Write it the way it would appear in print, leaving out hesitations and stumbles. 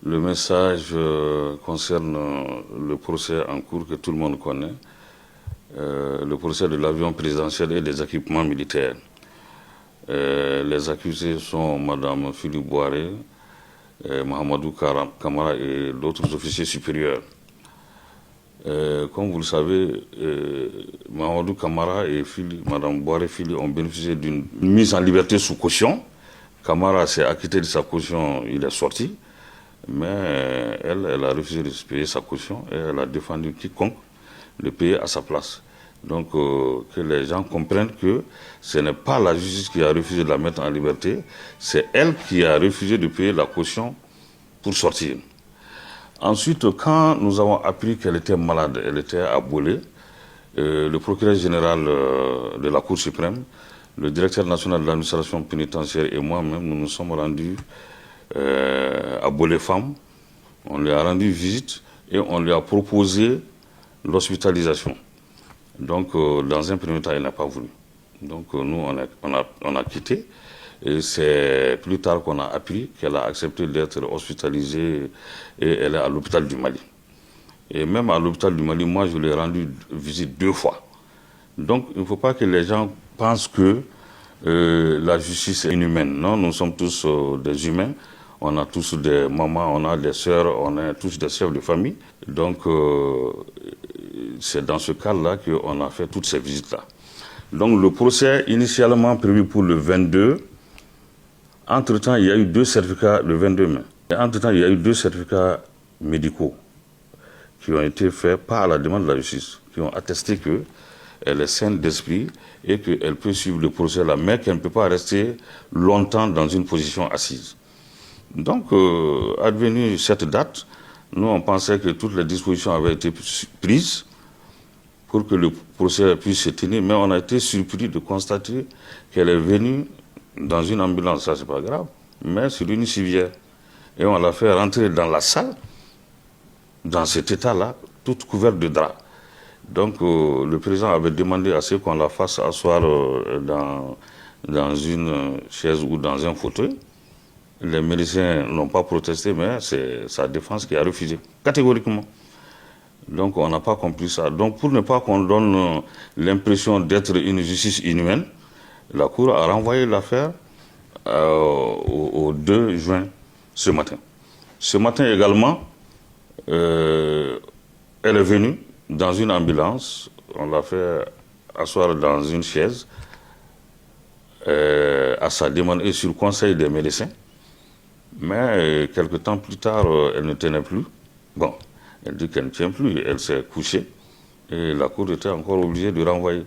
Le message concerne le procès en cours que tout le monde connaît, le procès de l'avion présidentiel et des équipements militaires. Les accusés sont Mme Philippe Boiré, Mahamadou Kamara et d'autres officiers supérieurs. Comme vous le savez, Mahamadou Kamara et Mme Boiré Fili ont bénéficié d'une mise en liberté sous caution. Kamara s'est acquitté de sa caution, il est sorti. Mais elle a refusé de payer sa caution et elle a défendu quiconque de payer à sa place. Donc que les gens comprennent que ce n'est pas la justice qui a refusé de la mettre en liberté, c'est elle qui a refusé de payer la caution pour sortir. Ensuite, quand nous avons appris qu'elle était malade, elle était à Bolé, le procureur général de la Cour suprême, le directeur national de l'administration pénitentiaire et moi-même, nous nous sommes rendus à Bolé Femmes. On lui a rendu visite et on lui a proposé l'hospitalisation. Donc, dans un premier temps, elle n'a pas voulu. Donc, nous, on a quitté. Et c'est plus tard qu'on a appris qu'elle a accepté d'être hospitalisée et elle est à l'hôpital du Mali. Et même à l'hôpital du Mali, moi, je lui ai rendu visite 2 fois. Donc, il ne faut pas que les gens pensent que la justice est inhumaine. Non, nous sommes tous des humains. On a tous des mamans, on a des sœurs, on a tous des chefs de famille. Donc, c'est dans ce cadre-là qu'on a fait toutes ces visites-là. Donc, le procès initialement prévu pour le 22, entre-temps, il y a eu 2 certificats, le 22 mai. Et entre-temps, il y a eu 2 certificats médicaux qui ont été faits par la demande de la justice, qui ont attesté qu'elle est saine d'esprit et qu'elle peut suivre le procès là, mais qu'elle ne peut pas rester longtemps dans une position assise. Donc, advenue cette date, nous on pensait que toutes les dispositions avaient été prises pour que le procès puisse se tenir, mais on a été surpris de constater qu'elle est venue dans une ambulance, ça c'est pas grave, mais sur une civière. Et on l'a fait rentrer dans la salle, dans cet état-là, toute couverte de draps. Donc le président avait demandé à ce qu'on la fasse asseoir dans une chaise ou dans un fauteuil. Les médecins n'ont pas protesté, mais c'est sa défense qui a refusé, catégoriquement. Donc on n'a pas compris ça. Donc pour ne pas qu'on donne l'impression d'être une justice inhumaine, la Cour a renvoyé l'affaire au 2 juin, ce matin. Ce matin également, elle est venue dans une ambulance, on l'a fait asseoir dans une chaise, à sa demande et sur conseil des médecins. Mais quelque temps plus tard, elle ne tenait plus. Bon, elle dit qu'elle ne tient plus, elle s'est couchée et la Cour était encore obligée de renvoyer.